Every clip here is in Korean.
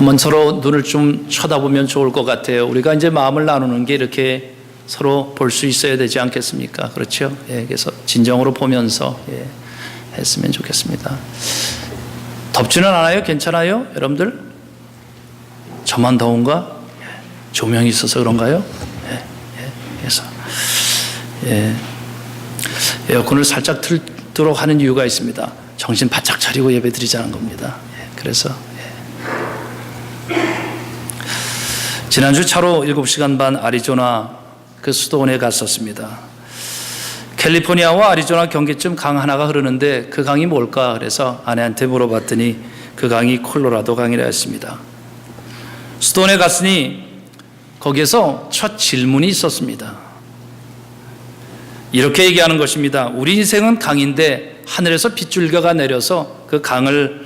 한번 서로 눈을 좀 쳐다보면 좋을 것 같아요. 우리가 이제 마음을 나누는 게 이렇게 서로 볼 수 있어야 되지 않겠습니까? 그렇죠? 예, 그래서 진정으로 보면서 했으면 좋겠습니다. 덥지는 않아요? 괜찮아요? 여러분들? 저만 더운가? 조명이 있어서 그런가요? 그래서 에어컨을 살짝 틀도록 하는 이유가 있습니다. 정신 바짝 차리고 예배 드리자는 겁니다. 그래서 지난주 차로 7시간 반 아리조나 그 수도원에 갔었습니다. 캘리포니아와 아리조나 경계쯤 강 하나가 흐르는데 그 강이 뭘까? 그래서 아내한테 물어봤더니 그 강이 콜로라도 강이라 했습니다. 수도원에 갔으니 거기에서 첫 질문이 있었습니다. 이렇게 얘기하는 것입니다. 우리 인생은 강인데 하늘에서 빗줄기가 내려서 그 강을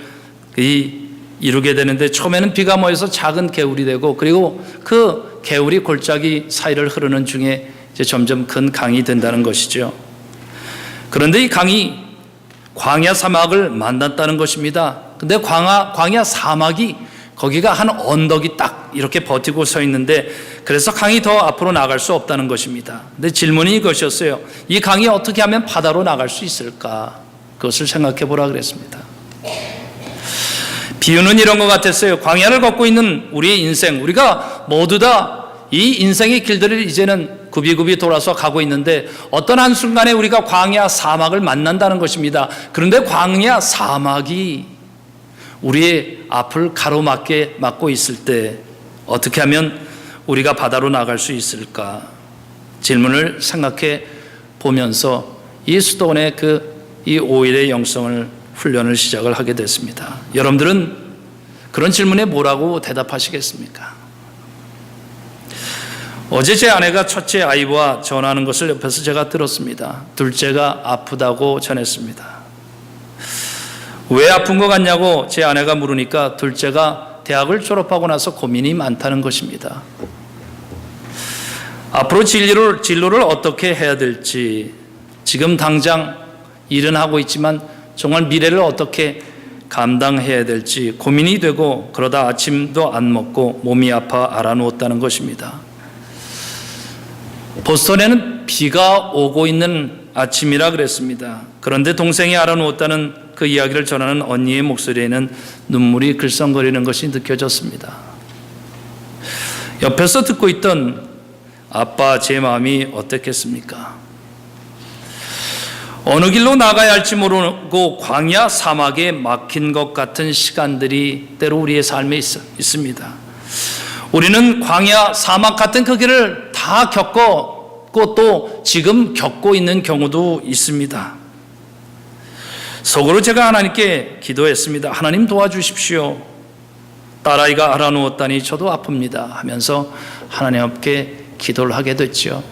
이루게 되는데 처음에는 비가 모여서 작은 개울이 되고 그리고 그 개울이 골짜기 사이를 흐르는 중에 이제 점점 큰 강이 된다는 것이죠. 그런데 이 강이 광야 사막을 만났다는 것입니다. 근데 광야 사막이 거기가 한 언덕이 딱 이렇게 버티고 서 있는데 그래서 강이 더 앞으로 나갈 수 없다는 것입니다. 근데 질문이 이것이었어요. 이 강이 어떻게 하면 바다로 나갈 수 있을까? 그것을 생각해 보라 그랬습니다. 비유는 이런 것 같았어요. 광야를 걷고 있는 우리의 인생, 우리가 모두 다 이 인생의 길들을 이제는 굽이굽이 돌아서 가고 있는데 어떤 한순간에 우리가 광야 사막을 만난다는 것입니다. 그런데 광야 사막이 우리의 앞을 가로막게 막고 있을 때 어떻게 하면 우리가 바다로 나갈 수 있을까? 질문을 생각해 보면서 이 수도원의 이 5일의 영성을 훈련을 시작을 하게 됐습니다. 여러분들은 그런 질문에 뭐라고 대답하시겠습니까? 어제 제 아내가 첫째 아이와 전화하는 것을 옆에서 제가 들었습니다. 둘째가 아프다고 전했습니다. 왜 아픈 것 같냐고 제 아내가 물으니까 둘째가 대학을 졸업하고 나서 고민이 많다는 것입니다. 앞으로 진로를 어떻게 해야 될지, 지금 당장 일은 하고 있지만 정말 미래를 어떻게 감당해야 될지 고민이 되고 그러다 아침도 안 먹고 몸이 아파 알아누웠다는 것입니다. 보스턴에는 비가 오고 있는 아침이라 그랬습니다. 그런데 동생이 알아누웠다는 그 이야기를 전하는 언니의 목소리에는 눈물이 글썽거리는 것이 느껴졌습니다. 옆에서 듣고 있던 아빠 제 마음이 어땠겠습니까? 어느 길로 나가야 할지 모르고 광야 사막에 막힌 것 같은 시간들이 때로 우리의 삶에 있습니다. 우리는 광야 사막 같은 그 길을 다 겪었고 또 지금 겪고 있는 경우도 있습니다. 속으로 제가 하나님께 기도했습니다. 하나님 도와주십시오. 딸아이가 알아누웠다니 저도 아픕니다 하면서 하나님 앞에 기도를 하게 됐죠.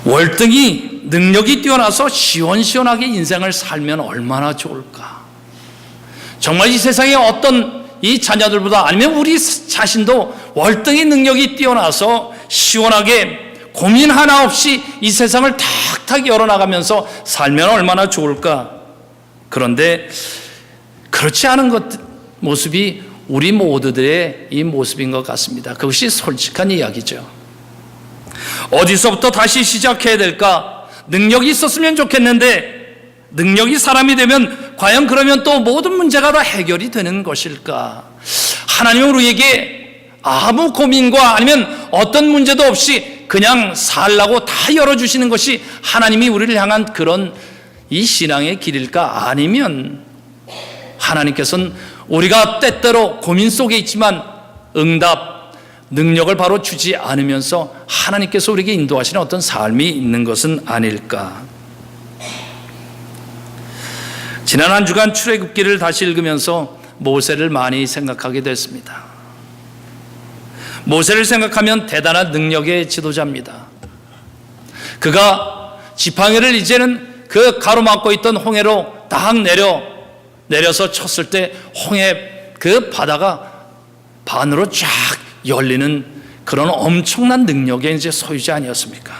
월등히 능력이 뛰어나서 시원시원하게 인생을 살면 얼마나 좋을까. 정말 이 세상에 어떤 이 자녀들보다 아니면 우리 자신도 월등히 능력이 뛰어나서 시원하게 고민 하나 없이 이 세상을 탁탁 열어나가면서 살면 얼마나 좋을까. 그런데 그렇지 않은 모습이 우리 모두들의 이 모습인 것 같습니다. 그것이 솔직한 이야기죠. 어디서부터 다시 시작해야 될까? 능력이 있었으면 좋겠는데 능력이 사람이 되면 과연 그러면 또 모든 문제가 다 해결이 되는 것일까? 하나님은 우리에게 아무 고민과 아니면 어떤 문제도 없이 그냥 살라고 다 열어주시는 것이 하나님이 우리를 향한 그런 이 신앙의 길일까? 아니면 하나님께서는 우리가 때때로 고민 속에 있지만 응답, 능력을 바로 주지 않으면서 하나님께서 우리에게 인도하시는 어떤 삶이 있는 것은 아닐까? 지난 한 주간 출애굽기를 다시 읽으면서 모세를 많이 생각하게 됐습니다. 모세를 생각하면 대단한 능력의 지도자입니다. 그가 지팡이를 이제는 그 가로막고 있던 홍해로 딱 내려서 쳤을 때 홍해 그 바다가 반으로 쫙 열리는 그런 엄청난 능력의 이제 소유자 아니었습니까?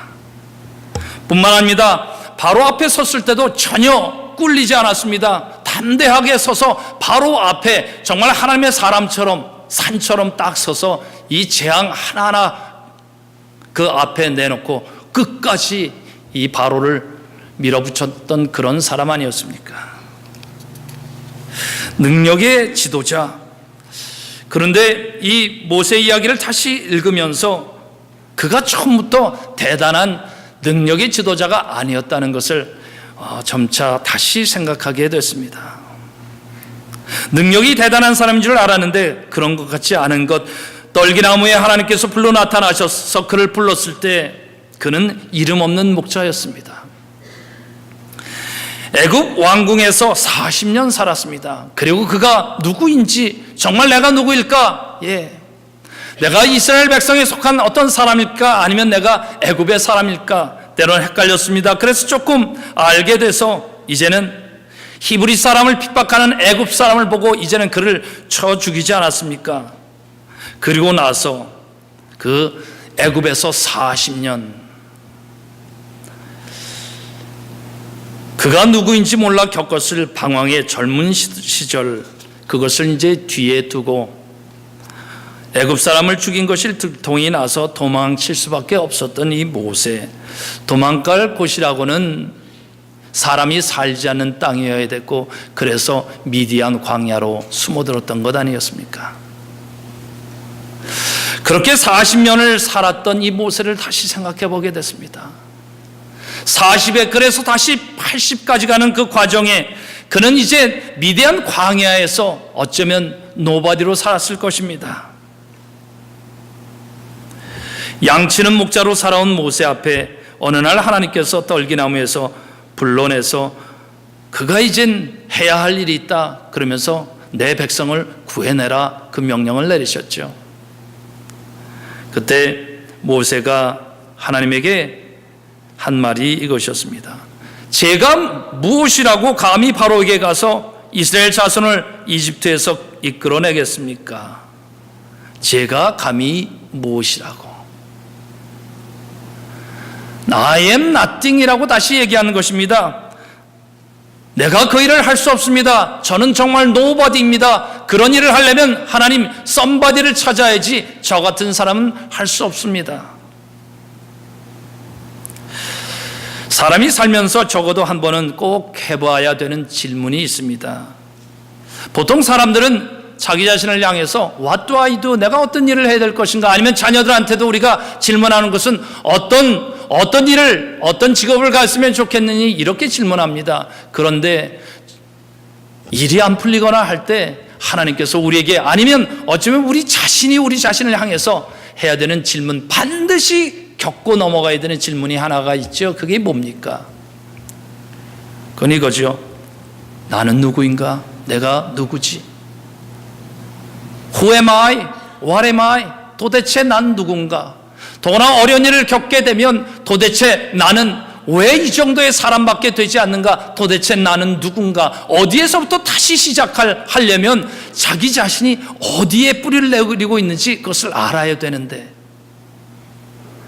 뿐만 아닙니다. 바로 앞에 섰을 때도 전혀 꿀리지 않았습니다. 다 담대하게 서서 바로 앞에 정말 하나님의 사람처럼 산처럼 딱 서서 이 재앙 하나하나 그 앞에 내놓고 끝까지 이 바로를 밀어붙였던 그런 사람 아니었습니까? 능력의 지도자. 그런데 이 모세 이야기를 다시 읽으면서 그가 처음부터 대단한 능력의 지도자가 아니었다는 것을 점차 다시 생각하게 됐습니다. 능력이 대단한 사람인 줄 알았는데 그런 것 같지 않은 것. 떨기나무에 하나님께서 불러 나타나셔서 그를 불렀을 때 그는 이름 없는 목자였습니다. 애굽 왕궁에서 40년 살았습니다. 그리고 그가 누구인지, 정말 내가 누구일까? 내가 이스라엘 백성에 속한 어떤 사람일까? 아니면 내가 애굽의 사람일까? 때로는 헷갈렸습니다. 그래서 조금 알게 돼서 이제는 히브리 사람을 핍박하는 애굽 사람을 보고 이제는 그를 쳐 죽이지 않았습니까? 그리고 나서 그 애굽에서 40년 그가 누구인지 몰라 겪었을 방황의 젊은 시절, 그것을 이제 뒤에 두고 애굽 사람을 죽인 것이 들통이 나서 도망칠 수밖에 없었던 이 모세. 도망갈 곳이라고는 사람이 살지 않는 땅이어야 됐고, 그래서 미디안 광야로 숨어들었던 것 아니었습니까? 그렇게 40년을 살았던 이 모세를 다시 생각해 보게 됐습니다. 40에 그래서 다시 80까지 가는 그 과정에 그는 이제 미디안 광야에서 어쩌면 노바디로 살았을 것입니다. 양치는 목자로 살아온 모세 앞에 어느 날 하나님께서 떨기나무에서 불러내서 그가 이젠 해야 할 일이 있다 그러면서 내 백성을 구해내라 그 명령을 내리셨죠. 그때 모세가 하나님에게 한 말이 이것이었습니다. 제가 무엇이라고 감히 바로에게 가서 이스라엘 자손을 이집트에서 이끌어내겠습니까? 제가 감히 무엇이라고? I am nothing이라고 다시 얘기하는 것입니다. 내가 그 일을 할 수 없습니다. 저는 정말 nobody입니다. 그런 일을 하려면 하나님 somebody를 찾아야지 저 같은 사람은 할 수 없습니다. 사람이 살면서 적어도 한 번은 꼭 해봐야 되는 질문이 있습니다. 보통 사람들은 자기 자신을 향해서 What do I do? 내가 어떤 일을 해야 될 것인가? 아니면 자녀들한테도 우리가 질문하는 것은 어떤 일을, 어떤 직업을 갔으면 좋겠느니 이렇게 질문합니다. 그런데 일이 안 풀리거나 할 때 하나님께서 우리에게, 아니면 어쩌면 우리 자신이 우리 자신을 향해서 해야 되는 질문, 반드시 겪고 넘어가야 되는 질문이 하나가 있죠. 그게 뭡니까? 그건 이거죠. 나는 누구인가? 내가 누구지? Who am I? What am I? 도대체 난 누군가? 더구나 어려운 일을 겪게 되면 도대체 나는 왜 이 정도의 사람밖에 되지 않는가? 도대체 나는 누군가? 어디에서부터 다시 시작하려면 자기 자신이 어디에 뿌리를 내리고 있는지 그것을 알아야 되는데,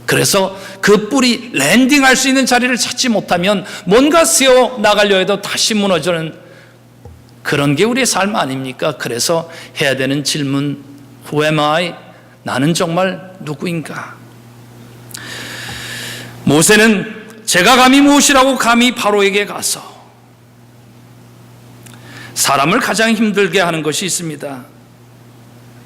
그래서 그 뿌리 랜딩할 수 있는 자리를 찾지 못하면 뭔가 세워 나가려 해도 다시 무너지는 그런 게 우리의 삶 아닙니까? 그래서 해야 되는 질문, Who am I? 나는 정말 누구인가? 모세는 제가 감히 무엇이라고 감히 바로에게 가서, 사람을 가장 힘들게 하는 것이 있습니다.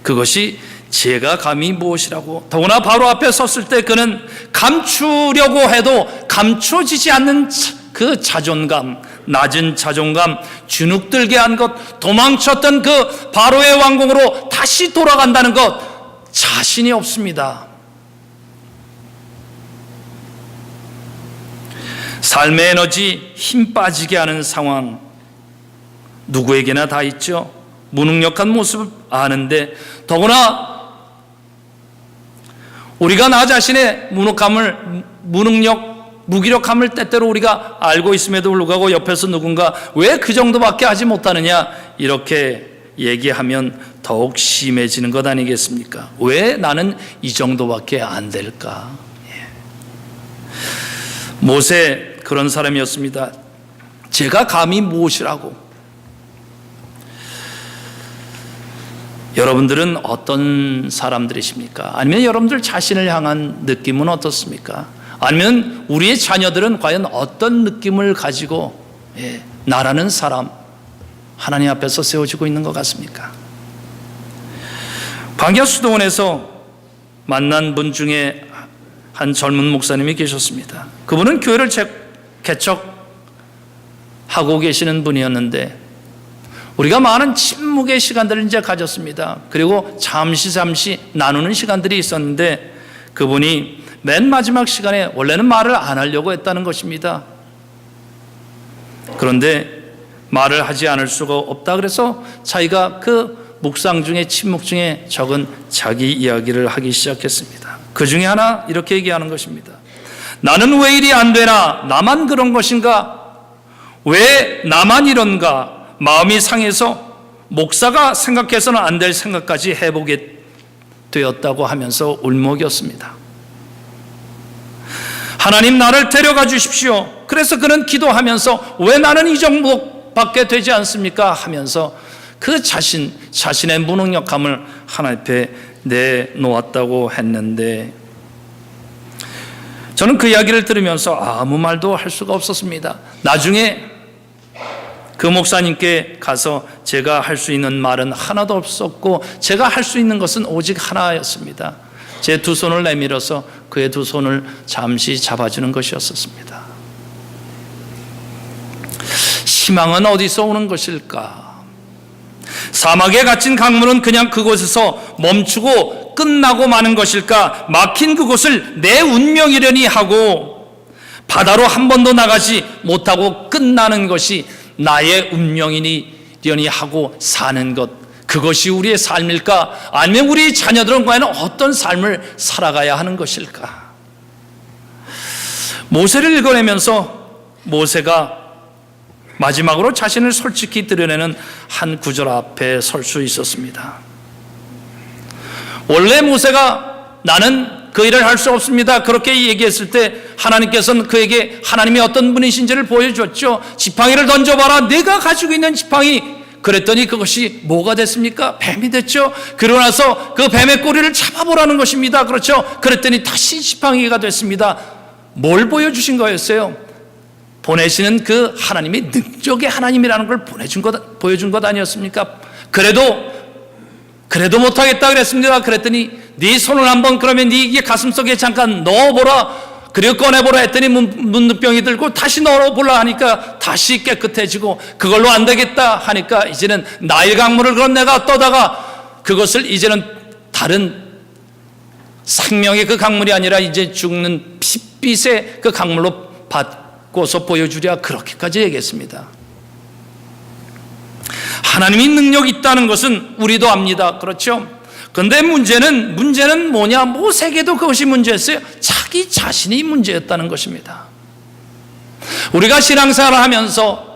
그것이 제가 감히 무엇이라고. 더구나 바로 앞에 섰을 때 그는 감추려고 해도 감춰지지 않는 그 자존감, 낮은 자존감, 주눅들게 한 것, 도망쳤던 그 바로의 왕궁으로 다시 돌아간다는 것, 자신이 없습니다. 삶의 에너지, 힘 빠지게 하는 상황, 누구에게나 다 있죠. 무능력한 모습 아는데, 더구나 우리가 나 자신의 무기력함을 때때로 우리가 알고 있음에도 불구하고 옆에서 누군가 왜 그 정도밖에 하지 못하느냐 이렇게 얘기하면 더욱 심해지는 것 아니겠습니까? 왜 나는 이 정도밖에 안 될까? 모세 그런 사람이었습니다. 제가 감히 무엇이라고? 여러분들은 어떤 사람들이십니까? 아니면 여러분들 자신을 향한 느낌은 어떻습니까? 아니면 우리의 자녀들은 과연 어떤 느낌을 가지고 나라는 사람 하나님 앞에서 세워지고 있는 것 같습니까? 광야 수도원에서 만난 분 중에 한 젊은 목사님이 계셨습니다. 그분은 교회를 개척하고 계시는 분이었는데 우리가 많은 침묵의 시간들을 이제 가졌습니다. 그리고 잠시 나누는 시간들이 있었는데 그분이 맨 마지막 시간에 원래는 말을 안 하려고 했다는 것입니다. 그런데 말을 하지 않을 수가 없다 그래서 자기가 그 묵상 중에 침묵 중에 적은 자기 이야기를 하기 시작했습니다. 그 중에 하나 이렇게 얘기하는 것입니다. 나는 왜 일이 안 되나? 나만 그런 것인가? 왜 나만 이런가? 마음이 상해서 목사가 생각해서는 안 될 생각까지 해보게 되었다고 하면서 울먹였습니다. 하나님 나를 데려가 주십시오. 그래서 그는 기도하면서 왜 나는 이 정도밖에 되지 않습니까? 하면서 그 자신의 무능력함을 하나님 앞에 내놓았다고 했는데 저는 그 이야기를 들으면서 아무 말도 할 수가 없었습니다. 나중에 그 목사님께 가서 제가 할 수 있는 말은 하나도 없었고 제가 할 수 있는 것은 오직 하나였습니다. 제 두 손을 내밀어서 그의 두 손을 잠시 잡아주는 것이었습니다. 희망은 어디서 오는 것일까? 사막에 갇힌 강물은 그냥 그곳에서 멈추고 끝나고 마는 것일까? 막힌 그곳을 내 운명이려니 하고 바다로 한 번도 나가지 못하고 끝나는 것이 나의 운명이려니 하고 사는 것, 그것이 우리의 삶일까? 아니면 우리 자녀들은 과연 어떤 삶을 살아가야 하는 것일까? 모세를 읽어내면서 모세가 마지막으로 자신을 솔직히 드러내는 한 구절 앞에 설 수 있었습니다. 원래 모세가 나는 그 일을 할 수 없습니다 그렇게 얘기했을 때 하나님께서는 그에게 하나님이 어떤 분이신지를 보여줬죠. 지팡이를 던져봐라. 내가 가지고 있는 지팡이. 그랬더니 그것이 뭐가 됐습니까? 뱀이 됐죠. 그러고 나서 그 뱀의 꼬리를 잡아보라는 것입니다. 그렇죠. 그랬더니 다시 지팡이가 됐습니다. 뭘 보여주신 거였어요? 보내시는 그 하나님이 능력의 하나님이라는 걸 보여준 것 아니었습니까? 그래도 못하겠다 그랬습니다. 그랬더니 네 손을 한번 그러면 네 이게 가슴속에 잠깐 넣어보라. 그리고 꺼내보라 했더니 문둥병이 들고 다시 넣어보라 하니까 다시 깨끗해지고 그걸로 안 되겠다 하니까 이제는 나일 강물을 그럼 내가 떠다가 그것을 이제는 다른 생명의 그 강물이 아니라 이제 죽는 핏빛의 그 강물로 바꿔서 보여주랴 그렇게까지 얘기했습니다. 하나님이 능력이 있다는 것은 우리도 압니다. 그렇죠? 그런데 문제는 뭐냐? 모세에게도 그것이 문제였어요. 자기 자신이 문제였다는 것입니다. 우리가 신앙생활을 하면서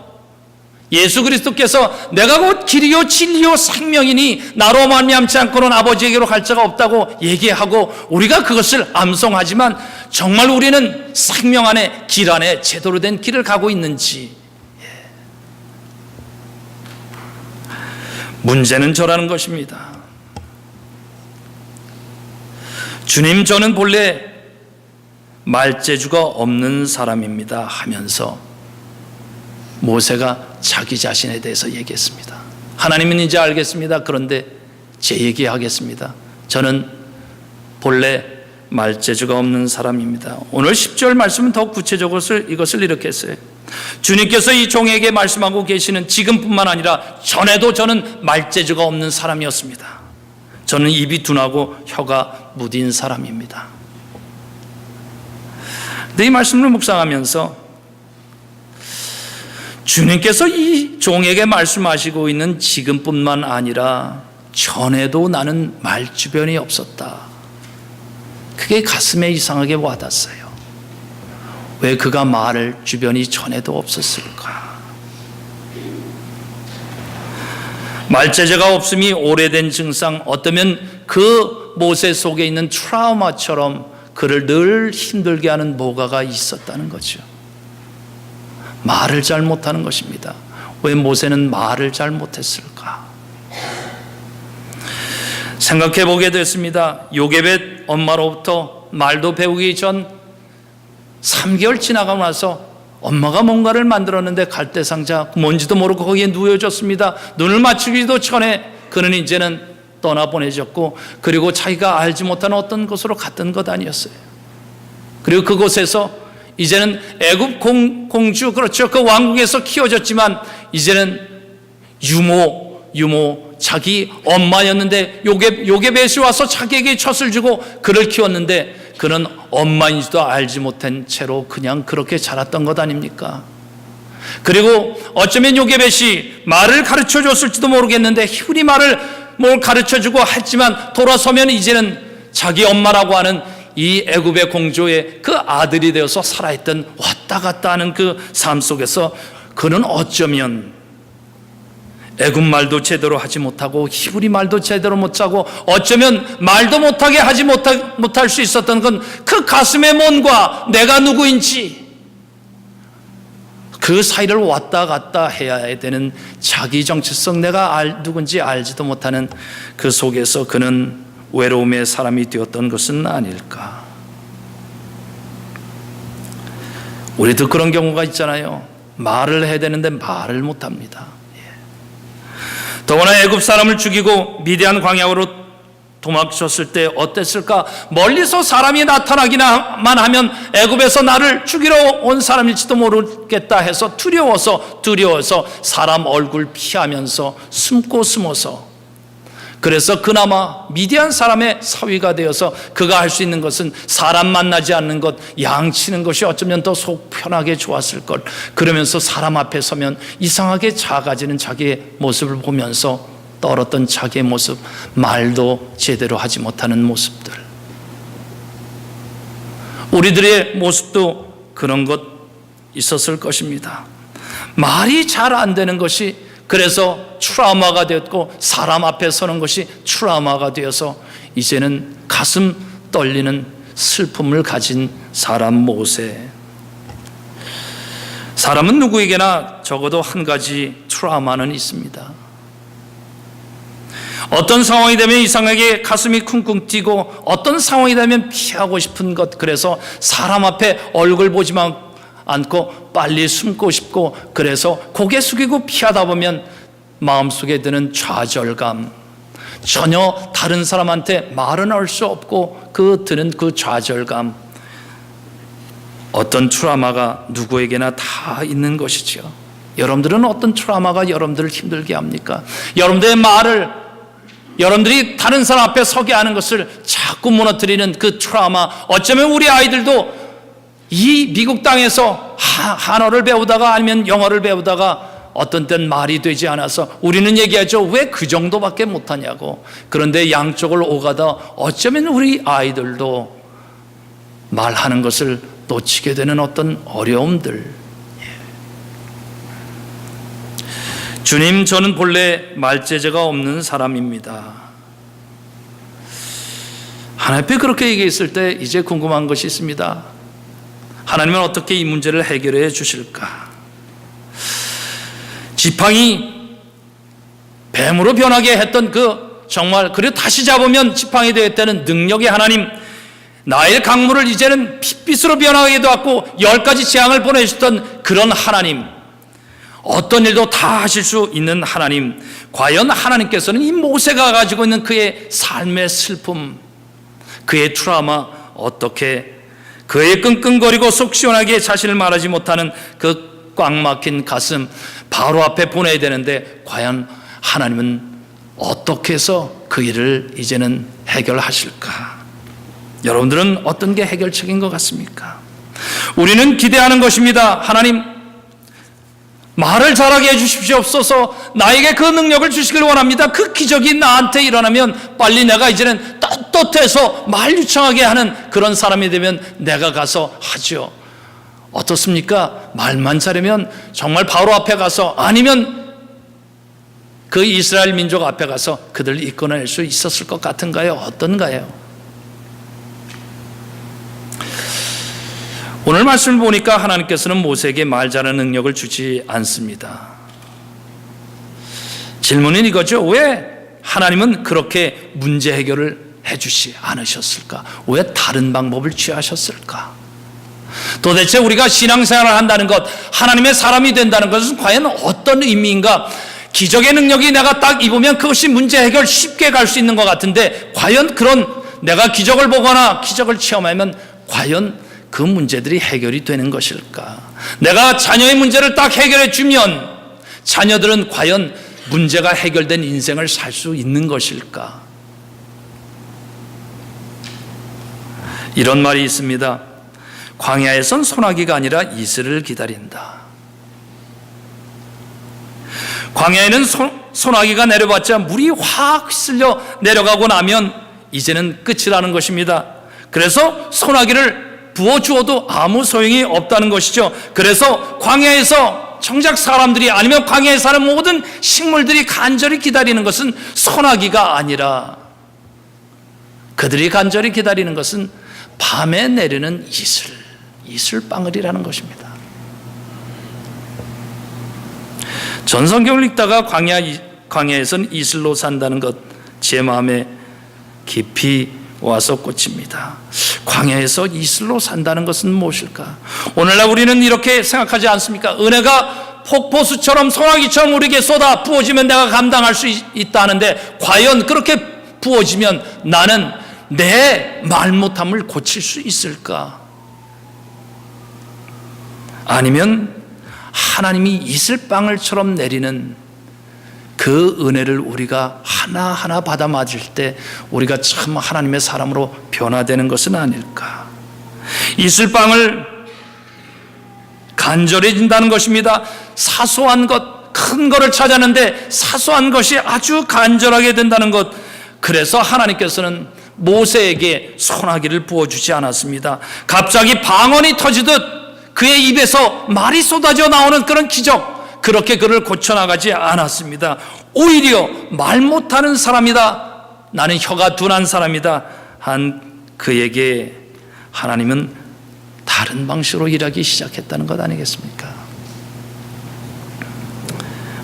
예수 그리스도께서 내가 곧 길이요 진리요 생명이니 나로 말미암지 않고는 아버지에게로 갈 자가 없다고 얘기하고 우리가 그것을 암송하지만 정말 우리는 생명 안에 길 안에 제대로 된 길을 가고 있는지 문제는 저라는 것입니다. 주님 저는 본래 말재주가 없는 사람입니다 하면서 모세가 자기 자신에 대해서 얘기했습니다. 하나님은 이제 알겠습니다. 그런데 제 얘기하겠습니다. 저는 본래 말재주가 없는 사람입니다. 오늘 10절 말씀은 더 구체적으로 이것을 이렇게 했어요. 주님께서 이 종에게 말씀하고 계시는 지금뿐만 아니라 전에도 저는 말재주가 없는 사람이었습니다. 저는 입이 둔하고 혀가 무딘 사람입니다. 이 말씀을 묵상하면서 주님께서 이 종에게 말씀하시고 있는 지금뿐만 아니라 전에도 나는 말 주변이 없었다. 그게 가슴에 이상하게 와닿았어요. 왜 그가 말을 주변이 전에도 없었을까? 말재주가 없음이 오래된 증상, 어쩌면 그 모세 속에 있는 트라우마처럼 그를 늘 힘들게 하는 뭐가가 있었다는 거죠. 말을 잘 못하는 것입니다. 왜 모세는 말을 잘 못했을까? 생각해 보게 됐습니다. 요게벳 엄마로부터 말도 배우기 전 3개월 지나가고 나서 엄마가 뭔가를 만들었는데 갈대상자 뭔지도 모르고 거기에 누워졌습니다. 눈을 맞추기도 전에 그는 이제는 떠나보내졌고, 그리고 자기가 알지 못하는 어떤 곳으로 갔던 것 아니었어요. 그리고 그곳에서 이제는 애굽 공주, 그렇죠, 그 왕국에서 키워졌지만 이제는 유모 자기 엄마였는데 요게벳이 와서 자기에게 젖을 주고 그를 키웠는데 그는 엄마인지도 알지 못한 채로 그냥 그렇게 자랐던 것 아닙니까? 그리고 어쩌면 요게벳이 말을 가르쳐 줬을지도 모르겠는데 히브리 말을 뭘 가르쳐 주고 했지만 돌아서면 이제는 자기 엄마라고 하는 이 애굽의 공주의 그 아들이 되어서 살아있던 왔다 갔다 하는 그 삶 속에서 그는 어쩌면 애굽 말도 제대로 하지 못하고 히브리 말도 제대로 못하고 어쩌면 말도 못하게 하지 못할 수 있었던 건 그 가슴의 문과 내가 누구인지 그 사이를 왔다 갔다 해야 되는 자기 정체성, 내가 누군지 알지도 못하는 그 속에서 그는 외로움의 사람이 되었던 것은 아닐까. 우리도 그런 경우가 있잖아요. 말을 해야 되는데 말을 못합니다. 더구나 애굽 사람을 죽이고 미디안 광야로 도망쳤을 때 어땠을까? 멀리서 사람이 나타나기만 하면 애굽에서 나를 죽이러 온 사람일지도 모르겠다 해서 두려워서 사람 얼굴 피하면서 숨어서, 그래서 그나마 미디안 사람의 사위가 되어서 그가 할 수 있는 것은 사람 만나지 않는 것, 양치는 것이 어쩌면 더 속 편하게 좋았을 걸. 그러면서 사람 앞에 서면 이상하게 작아지는 자기의 모습을 보면서 떨었던 자기의 모습, 말도 제대로 하지 못하는 모습들. 우리들의 모습도 그런 것 있었을 것입니다. 말이 잘 안 되는 것이 그래서 트라우마가 되었고, 사람 앞에 서는 것이 트라우마가 되어서 이제는 가슴 떨리는 슬픔을 가진 사람 모세. 사람은 누구에게나 적어도 한 가지 트라우마는 있습니다. 어떤 상황이 되면 이상하게 가슴이 쿵쿵 뛰고, 어떤 상황이 되면 피하고 싶은 것, 그래서 사람 앞에 얼굴 보지만 않고 빨리 숨고 싶고, 그래서 고개 숙이고 피하다 보면 마음속에 드는 좌절감, 전혀 다른 사람한테 말은 할 수 없고 드는 그 좌절감, 어떤 트라우마가 누구에게나 다 있는 것이죠. 여러분들은 어떤 트라우마가 여러분들을 힘들게 합니까? 여러분들이 다른 사람 앞에 서게 하는 것을 자꾸 무너뜨리는 그 트라우마. 어쩌면 우리 아이들도 이 미국 땅에서 한어를 배우다가 아니면 영어를 배우다가 어떤 때는 말이 되지 않아서 우리는 얘기하죠. 왜 그 정도밖에 못하냐고. 그런데 양쪽을 오가다 어쩌면 우리 아이들도 말하는 것을 놓치게 되는 어떤 어려움들. 주님, 저는 본래 말재주가 없는 사람입니다. 하나님 앞에 그렇게 얘기했을 때 이제 궁금한 것이 있습니다. 하나님은 어떻게 이 문제를 해결해 주실까? 지팡이 뱀으로 변하게 했던 정말, 그리고 다시 잡으면 지팡이 되었다는 능력의 하나님, 나의 강물을 이제는 핏빛으로 변하게도 하고 10가지 재앙을 보내주셨던 그런 하나님, 어떤 일도 다 하실 수 있는 하나님, 과연 하나님께서는 이 모세가 가지고 있는 그의 삶의 슬픔, 그의 트라우마, 어떻게 그의 끙끙거리고 속 시원하게 자신을 말하지 못하는 그 꽉 막힌 가슴 바로 앞에 보내야 되는데, 과연 하나님은 어떻게 해서 그 일을 이제는 해결하실까? 여러분들은 어떤 게 해결책인 것 같습니까? 우리는 기대하는 것입니다. 하나님, 말을 잘하게 해주십시옵소서. 나에게 그 능력을 주시길 원합니다. 그 기적이 나한테 일어나면 빨리 내가 이제는 떳떳해서 말 유창하게 하는 그런 사람이 되면 내가 가서 하죠. 어떻습니까? 말만 잘하면 정말 바로 앞에 가서, 아니면 그 이스라엘 민족 앞에 가서 그들을 이끌어낼 수 있었을 것 같은가요? 어떤가요? 오늘 말씀을 보니까 하나님께서는 모세에게 말 잘하는 능력을 주지 않습니다. 질문은 이거죠. 왜 하나님은 그렇게 문제 해결을 해주지 않으셨을까? 왜 다른 방법을 취하셨을까? 도대체 우리가 신앙생활을 한다는 것, 하나님의 사람이 된다는 것은 과연 어떤 의미인가? 기적의 능력이 내가 딱 입으면 그것이 문제 해결 쉽게 갈 수 있는 것 같은데, 과연 그런 내가 기적을 보거나 기적을 체험하면 과연 그 문제들이 해결이 되는 것일까? 내가 자녀의 문제를 딱 해결해 주면 자녀들은 과연 문제가 해결된 인생을 살 수 있는 것일까? 이런 말이 있습니다. 광야에선 소나기가 아니라 이슬을 기다린다. 광야에는 소나기가 내려봤자 물이 확 쓸려 내려가고 나면 이제는 끝이라는 것입니다. 그래서 소나기를 부어주어도 아무 소용이 없다는 것이죠. 그래서 광야에서 정작 사람들이, 아니면 광야에 사는 모든 식물들이 간절히 기다리는 것은 소나기가 아니라, 그들이 간절히 기다리는 것은 밤에 내리는 이슬방울이라는 것입니다. 전 성경을 읽다가 광야에선 이슬로 산다는 것, 제 마음에 깊이 와서 꽂힙니다. 광야에서 이슬로 산다는 것은 무엇일까? 오늘날 우리는 이렇게 생각하지 않습니까? 은혜가 폭포수처럼 소나기처럼 우리에게 쏟아 부어지면 내가 감당할 수 있다는데, 과연 그렇게 부어지면 나는 내 말 못함을 고칠 수 있을까? 아니면 하나님이 이슬방울처럼 내리는 그 은혜를 우리가 하나하나 받아 맞을 때 우리가 참 하나님의 사람으로 변화되는 것은 아닐까? 이슬방울 간절해진다는 것입니다. 사소한 것, 큰 것을 찾았는데 사소한 것이 아주 간절하게 된다는 것. 그래서 하나님께서는 모세에게 소나기를 부어주지 않았습니다. 갑자기 방언이 터지듯 그의 입에서 말이 쏟아져 나오는 그런 기적, 그렇게 그를 고쳐나가지 않았습니다. 오히려 말 못하는 사람이다, 나는 혀가 둔한 사람이다 한 그에게 하나님은 다른 방식으로 일하기 시작했다는 것 아니겠습니까?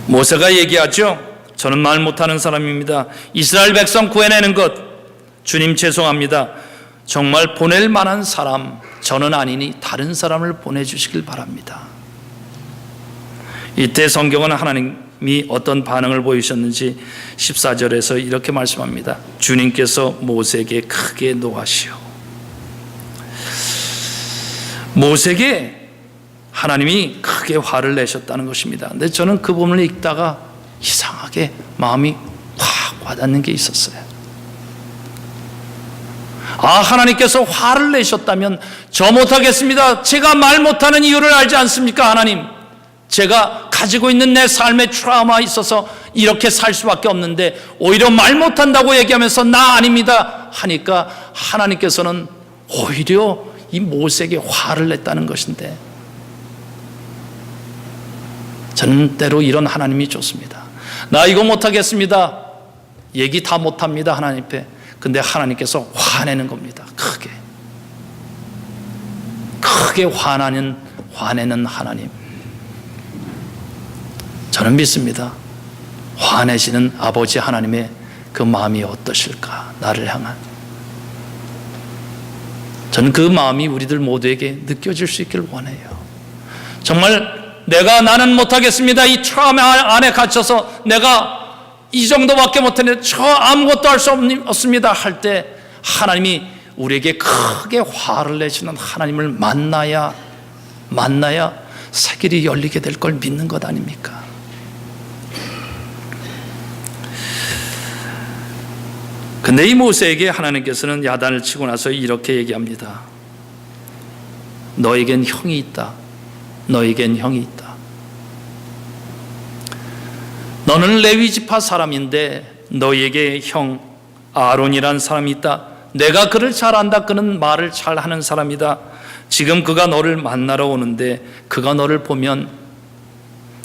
모세가 얘기하죠. 저는 말 못하는 사람입니다. 이스라엘 백성 구해내는 것, 주님 죄송합니다. 정말 보낼 만한 사람 저는 아니니 다른 사람을 보내주시길 바랍니다. 이때 성경은 하나님이 어떤 반응을 보이셨는지 14절에서 이렇게 말씀합니다. 주님께서 모세에게 크게 노하시오. 모세에게 하나님이 크게 화를 내셨다는 것입니다. 근데 저는 그 부분을 읽다가 이상하게 마음이 확 와닿는 게 있었어요. 하나님께서 화를 내셨다면 저 못하겠습니다. 제가 말 못하는 이유를 알지 않습니까? 하나님, 제가 가지고 있는 내 삶의 트라우마 있어서 이렇게 살 수밖에 없는데 오히려 말 못한다고 얘기하면서 나 아닙니다 하니까 하나님께서는 오히려 이 모세에게 화를 냈다는 것인데, 저는 때로 이런 하나님이 좋습니다. 나 이거 못하겠습니다, 얘기 다 못합니다 하나님 앞에. 근데 하나님께서 화내는 겁니다. 크게 화내는 하나님. 저는 믿습니다. 화내시는 아버지 하나님의 그 마음이 어떠실까? 나를 향한. 저는 그 마음이 우리들 모두에게 느껴질 수 있길 원해요. 정말 나는 못하겠습니다, 이 트라우마 안에 갇혀서 내가 이 정도밖에 못했는데 저 아무것도 할 수 없습니다 할 때 하나님이 우리에게 크게 화를 내시는 하나님을 만나야 새 길이 열리게 될 걸 믿는 것 아닙니까? 근데 이 모세에게 하나님께서는 야단을 치고 나서 이렇게 얘기합니다. 너에겐 형이 있다. 너에겐 형이 있다. 너는 레위 지파 사람인데 너에게 형 아론이란 사람이 있다. 내가 그를 잘 안다. 그는 말을 잘 하는 사람이다. 지금 그가 너를 만나러 오는데 그가 너를 보면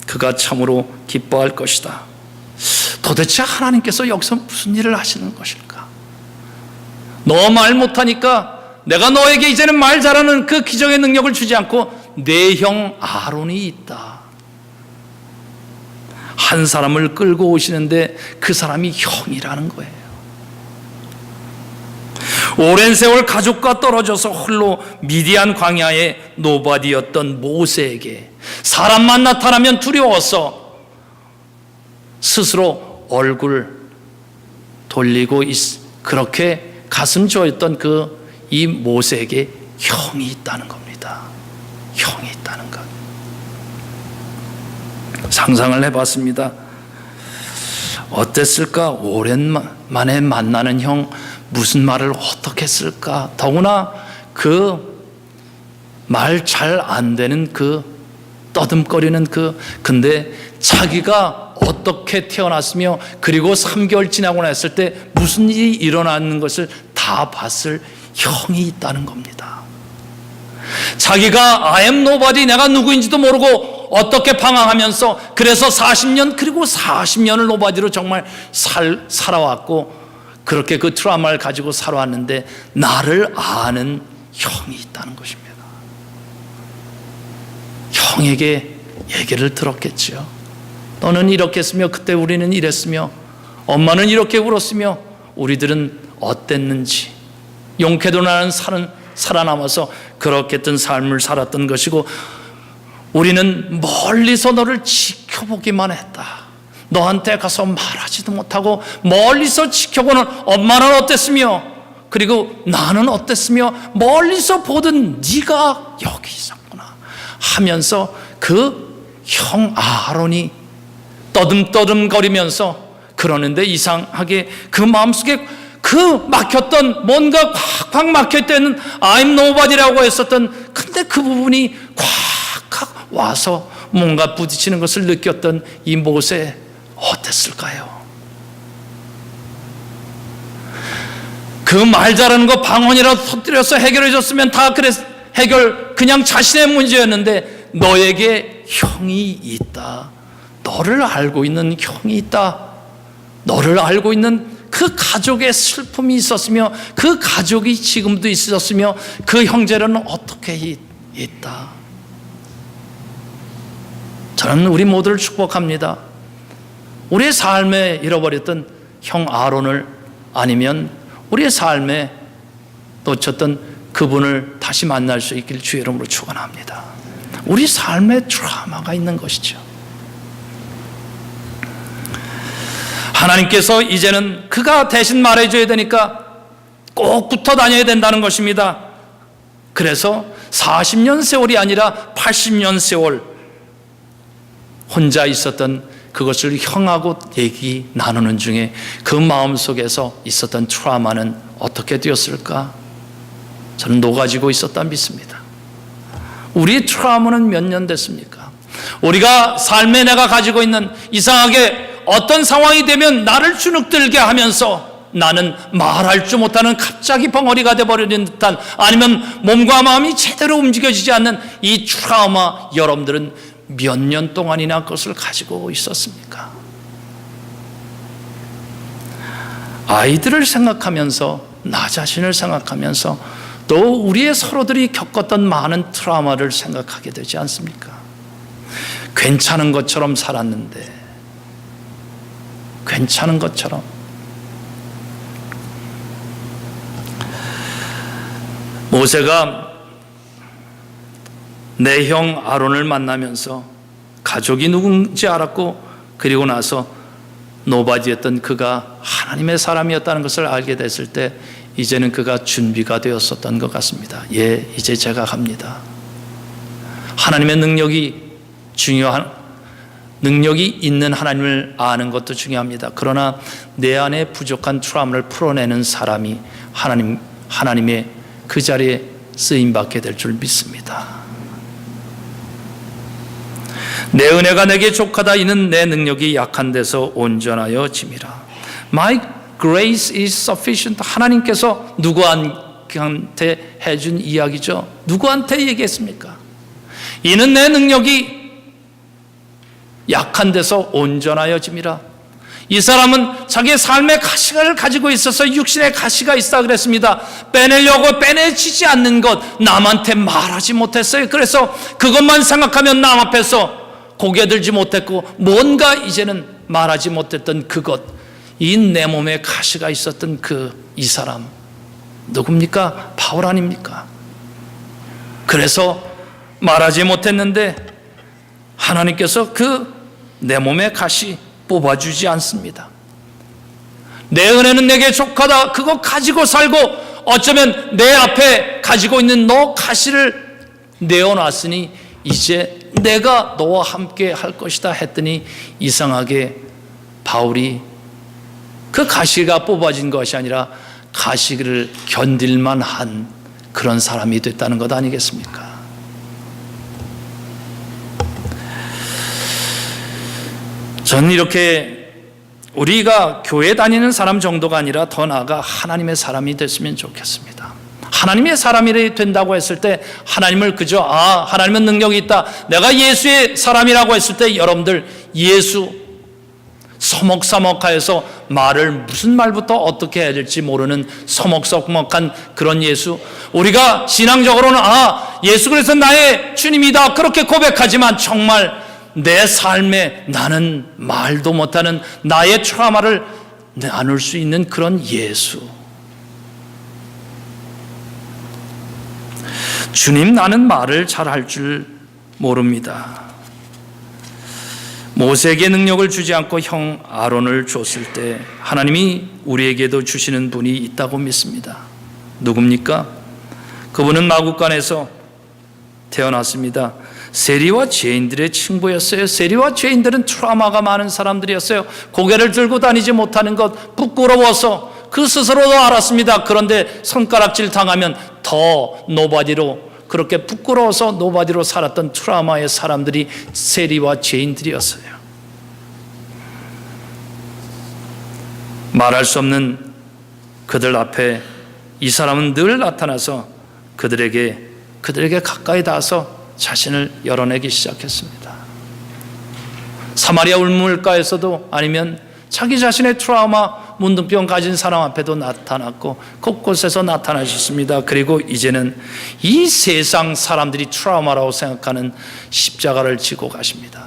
그가 참으로 기뻐할 것이다. 도대체 하나님께서 여기서 무슨 일을 하시는 것일까? 너 말 못하니까 내가 너에게 이제는 말 잘하는 그 기적의 능력을 주지 않고 내 형 아론이 있다. 한 사람을 끌고 오시는데 그 사람이 형이라는 거예요. 오랜 세월 가족과 떨어져서 홀로 미디안 광야의 노바디였던 모세에게 사람만 나타나면 두려워서 스스로 얼굴 돌리고 그렇게 가슴 조였던 이 모세에게 형이 있다는 겁니다. 형이 있다는 것. 상상을 해봤습니다. 어땠을까? 오랜만에 만나는 형, 무슨 말을 어떻게 쓸까? 더구나 그 말 잘 안 되는 떠듬거리는 근데 자기가 어떻게 태어났으며 그리고 3개월 지나고 났을 때 무슨 일이 일어나는 것을 다 봤을 형이 있다는 겁니다. 자기가 I am nobody, 내가 누구인지도 모르고 어떻게 방황하면서 그래서 40년 그리고 40년을 노바디로 정말 살아왔고 그렇게 그 트라우마를 가지고 살아왔는데 나를 아는 형이 있다는 것입니다. 형에게 얘기를 들었겠지요. 너는 이렇게 했으며 그때 우리는 이랬으며 엄마는 이렇게 울었으며 우리들은 어땠는지 용케도 나는 살아남아서 그렇게 했던 삶을 살았던 것이고 우리는 멀리서 너를 지켜보기만 했다. 너한테 가서 말하지도 못하고 멀리서 지켜보는 엄마는 어땠으며 그리고 나는 어땠으며 멀리서 보던 네가 여기 있었구나 하면서 그 형 아론이 떠듬떠듬거리면서 그러는데 이상하게 그 마음속에 그 막혔던 뭔가 콱콱 막혀있다는 I'm nobody라고 했었던 근데 그 부분이 콱콱 와서 뭔가 부딪히는 것을 느꼈던 이 모세 어땠을까요? 그 말 잘하는 거 방언이라도 터뜨려서 해결해 줬으면 다 그냥 자신의 문제였는데 너에게 형이 있다. 너를 알고 있는 형이 있다. 너를 알고 있는 그 가족의 슬픔이 있었으며 그 가족이 지금도 있었으며 그 형제는 어떻게 있다. 저는 우리 모두를 축복합니다. 우리의 삶에 잃어버렸던 형 아론을 아니면 우리의 삶에 놓쳤던 그분을 다시 만날 수 있길 주의 이름으로 축원합니다. 우리 삶에 트라우마가 있는 것이죠. 하나님께서 이제는 그가 대신 말해줘야 되니까 꼭 붙어 다녀야 된다는 것입니다. 그래서 40년 세월이 아니라 80년 세월 혼자 있었던 그것을 형하고 얘기 나누는 중에 그 마음속에서 있었던 트라우마는 어떻게 되었을까? 저는 녹아지고 있었다 믿습니다. 우리의 트라우마는 몇 년 됐습니까? 우리가 삶에 내가 가지고 있는 이상하게 어떤 상황이 되면 나를 주눅들게 하면서 나는 말할 줄 못하는 갑자기 벙어리가 돼버리는 듯한 아니면 몸과 마음이 제대로 움직여지지 않는 이 트라우마 여러분들은 몇 년 동안이나 그것을 가지고 있었습니까? 아이들을 생각하면서 나 자신을 생각하면서 또 우리의 서로들이 겪었던 많은 트라우마를 생각하게 되지 않습니까? 괜찮은 것처럼 살았는데 괜찮은 것처럼 모세가 내 형 아론을 만나면서 가족이 누군지 알았고 그리고 나서 노바디였던 그가 하나님의 사람이었다는 것을 알게 됐을 때 이제는 그가 준비가 되었었던 것 같습니다. 예, 이제 제가 갑니다. 하나님의 능력이 있는 하나님을 아는 것도 중요합니다. 그러나 내 안에 부족한 트라우마를 풀어내는 사람이 하나님의 그 자리에 쓰임받게 될 줄 믿습니다. 내 은혜가 내게 족하다 이는 내 능력이 약한 데서 온전하여 짐이라. My grace is sufficient. 하나님께서 누구한테 해준 이야기죠. 누구한테 얘기했습니까? 이는 내 능력이 약한 데서 온전하여 짐이라. 이 사람은 자기의 삶의 가시를 가지고 있어서 육신의 가시가 있다 그랬습니다. 빼내려고 빼내지지 않는 것, 남한테 말하지 못했어요. 그래서 그것만 생각하면 남 앞에서 고개 들지 못했고 뭔가 이제는 말하지 못했던 그것, 이 내 몸에 가시가 있었던 이 사람 누굽니까? 바울 아닙니까? 그래서 말하지 못했는데 하나님께서 내 몸에 가시 뽑아주지 않습니다. 내 은혜는 내게 족하다. 그거 가지고 살고 어쩌면 내 앞에 가지고 있는 너 가시를 내어놨으니 이제 내가 너와 함께 할 것이다 했더니 이상하게 바울이 그 가시가 뽑아진 것이 아니라 가시를 견딜만 한 그런 사람이 됐다는 것 아니겠습니까? 저는 이렇게 우리가 교회 다니는 사람 정도가 아니라 더 나아가 하나님의 사람이 됐으면 좋겠습니다. 하나님의 사람이 된다고 했을 때 하나님을 그저 하나님은 능력이 있다, 내가 예수의 사람이라고 했을 때 여러분들 예수 서먹서먹하여서 말을 무슨 말부터 어떻게 해야 될지 모르는 서먹서먹한 그런 예수, 우리가 신앙적으로는 예수 그리스도 나의 주님이다 그렇게 고백하지만 정말 내 삶에 나는 말도 못하는 나의 트라우마를 나눌 수 있는 그런 예수. 주님, 나는 말을 잘할 줄 모릅니다. 모세에게 능력을 주지 않고 형 아론을 줬을 때 하나님이 우리에게도 주시는 분이 있다고 믿습니다. 누굽니까? 그분은 마국간에서 태어났습니다. 세리와 죄인들의 친구였어요. 세리와 죄인들은 트라우마가 많은 사람들이었어요. 고개를 들고 다니지 못하는 것 부끄러워서 그 스스로도 알았습니다. 그런데 손가락질 당하면 더 노바디로, 그렇게 부끄러워서 노바디로 살았던 트라우마의 사람들이 세리와 죄인들이었어요. 말할 수 없는 그들 앞에 이 사람은 늘 나타나서 그들에게 가까이 닿아서 자신을 열어내기 시작했습니다. 사마리아 울물가에서도 아니면 자기 자신의 트라우마, 문둥병 가진 사람 앞에도 나타났고 곳곳에서 나타나셨습니다. 그리고 이제는 이 세상 사람들이 트라우마라고 생각하는 십자가를 지고 가십니다.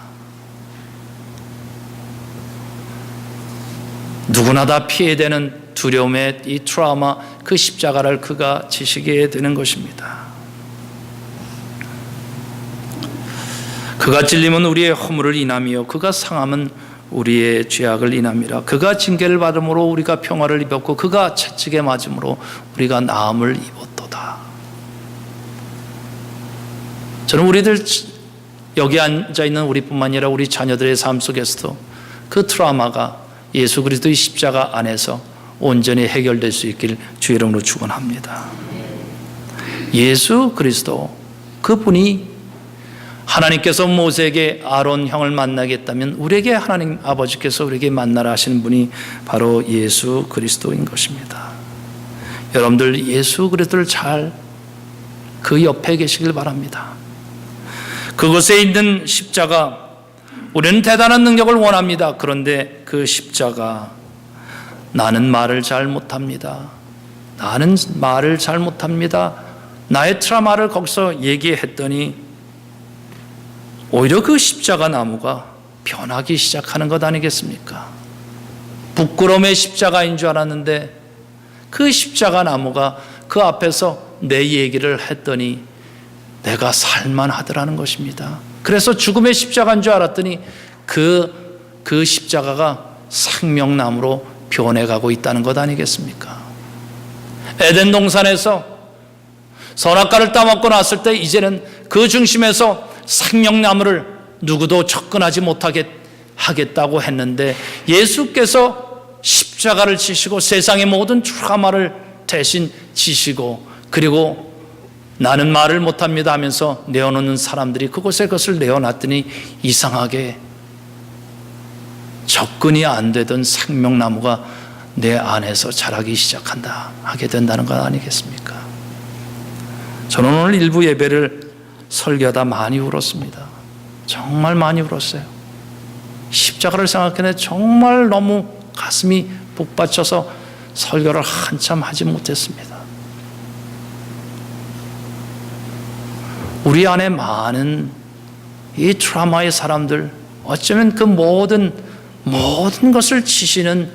누구나 다 피해야 되는 두려움의 이 트라우마, 그 십자가를 그가 지시게 되는 것입니다. 그가 찔림은 우리의 허물을 인함이요 그가 상함은 우리의 죄악을 인함이라. 그가 징계를 받음으로 우리가 평화를 입었고 그가 채찍에 맞음으로 우리가 나음을 입었도다. 저는 우리들 여기 앉아있는 우리뿐만 아니라 우리 자녀들의 삶 속에서도 그 트라우마가 예수 그리스도의 십자가 안에서 온전히 해결될 수 있길 주의 이름으로 축원합니다. 예수 그리스도 그분이 하나님께서 모세에게 아론 형을 만나겠다면 우리에게 하나님 아버지께서 우리에게 만나라 하시는 분이 바로 예수 그리스도인 것입니다. 여러분들 예수 그리스도를 잘 그 옆에 계시길 바랍니다. 그곳에 있는 십자가, 우리는 대단한 능력을 원합니다. 그런데 그 십자가, 나는 말을 잘 못합니다. 나는 말을 잘 못합니다. 나의 트라우마를 거기서 얘기했더니 오히려 그 십자가 나무가 변하기 시작하는 것 아니겠습니까? 부끄러움의 십자가인 줄 알았는데 그 십자가 나무가 그 앞에서 내 얘기를 했더니 내가 살만하더라는 것입니다. 그래서 죽음의 십자가인 줄 알았더니 그 십자가가 생명나무로 변해가고 있다는 것 아니겠습니까? 에덴 동산에서 선악과를 따먹고 났을 때 이제는 그 중심에서 생명나무를 누구도 접근하지 못하게 하겠다고 했는데 예수께서 십자가를 지시고 세상의 모든 트라우마를 대신 지시고 그리고 나는 말을 못합니다 하면서 내어놓는 사람들이 그곳에 그것을 내어놨더니 이상하게 접근이 안 되던 생명나무가 내 안에서 자라기 시작한다 하게 된다는 것 아니겠습니까? 저는 오늘 일부 예배를 설교하다 많이 울었습니다. 정말 많이 울었어요. 십자가를 생각했는데 정말 너무 가슴이 북받쳐서 설교를 한참 하지 못했습니다. 우리 안에 많은 이 트라우마의 사람들, 어쩌면 그 모든 것을 지시는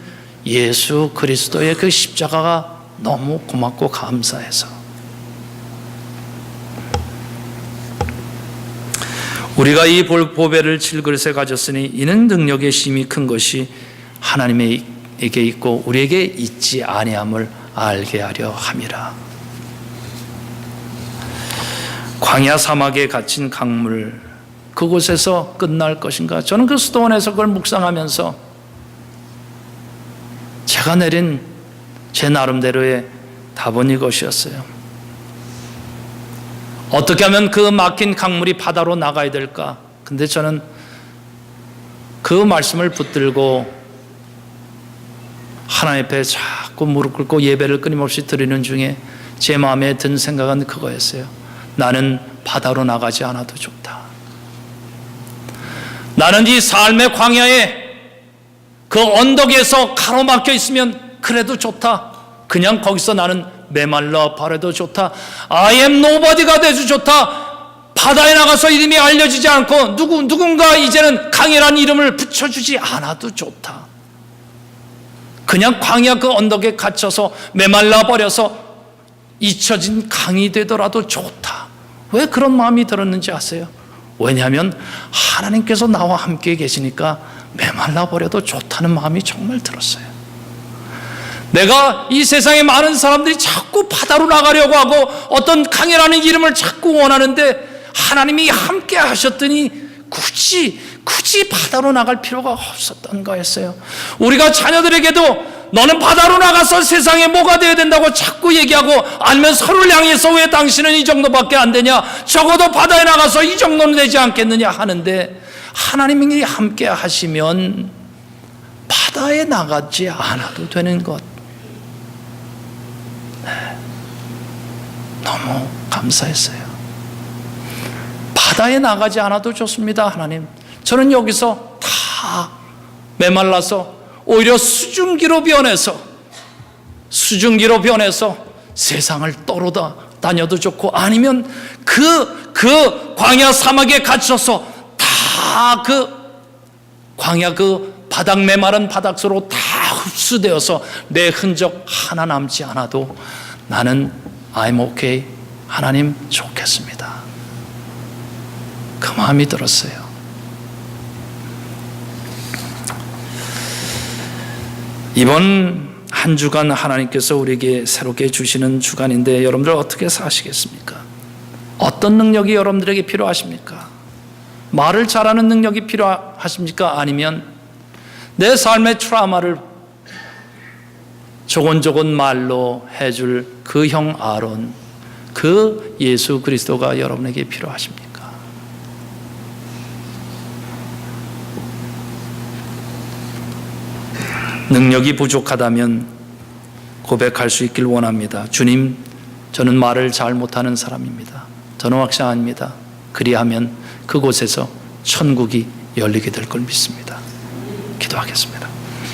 예수 그리스도의 그 십자가가 너무 고맙고 감사해서 우리가 이 보배를 질그릇에 가졌으니 이는 능력의 심히 큰 것이 하나님에게 있고 우리에게 있지 아니함을 알게 하려 함이라. 광야 사막에 갇힌 강물, 그곳에서 끝날 것인가? 저는 그 수도원에서 그걸 묵상하면서 제가 내린 제 나름대로의 답은 이것이었어요. 어떻게 하면 그 막힌 강물이 바다로 나가야 될까? 근데 저는 그 말씀을 붙들고 하나님 앞에 자꾸 무릎 꿇고 예배를 끊임없이 드리는 중에 제 마음에 든 생각은 그거였어요. 나는 바다로 나가지 않아도 좋다. 나는 이 삶의 광야에 그 언덕에서 가로막혀 있으면 그래도 좋다. 그냥 거기서 나는 메말라 버려도 좋다. I am nobody가 돼도 좋다. 바다에 나가서 이름이 알려지지 않고 누군가 이제는 강이라는 이름을 붙여주지 않아도 좋다. 그냥 광야 그 언덕에 갇혀서 메말라 버려서 잊혀진 강이 되더라도 좋다. 왜 그런 마음이 들었는지 아세요? 왜냐하면 하나님께서 나와 함께 계시니까 메말라 버려도 좋다는 마음이 정말 들었어요. 내가 이 세상에 많은 사람들이 자꾸 바다로 나가려고 하고 어떤 강이라는 이름을 자꾸 원하는데 하나님이 함께 하셨더니 굳이 바다로 나갈 필요가 없었던 거였어요. 우리가 자녀들에게도 너는 바다로 나가서 세상에 뭐가 되어야 된다고 자꾸 얘기하고, 아니면 서로를 향해서 왜 당신은 이 정도밖에 안 되냐, 적어도 바다에 나가서 이 정도는 되지 않겠느냐 하는데, 하나님이 함께 하시면 바다에 나가지 않아도 되는 것. 너무 감사했어요. 바다에 나가지 않아도 좋습니다. 하나님, 저는 여기서 다 메말라서 오히려 수증기로 변해서 세상을 떠돌아다녀도 좋고, 아니면 그 광야 사막에 갇혀서 다 그 광야 그 바닥 메마른 바닥으로 다 흡수되어서 내 흔적 하나 남지 않아도 나는 I'm okay. 하나님 좋겠습니다. 그 마음이 들었어요. 이번 한 주간 하나님께서 우리에게 새롭게 주시는 주간인데, 여러분들 어떻게 사시겠습니까? 어떤 능력이 여러분들에게 필요하십니까? 말을 잘하는 능력이 필요하십니까? 아니면 내 삶의 트라우마를 조곤조곤 말로 해줄 그 형 아론, 그 예수 그리스도가 여러분에게 필요하십니까? 능력이 부족하다면 고백할 수 있길 원합니다. 주님, 저는 말을 잘 못하는 사람입니다. 저는 확신합니다. 그리하면 그곳에서 천국이 열리게 될 걸 믿습니다. 기도하겠습니다.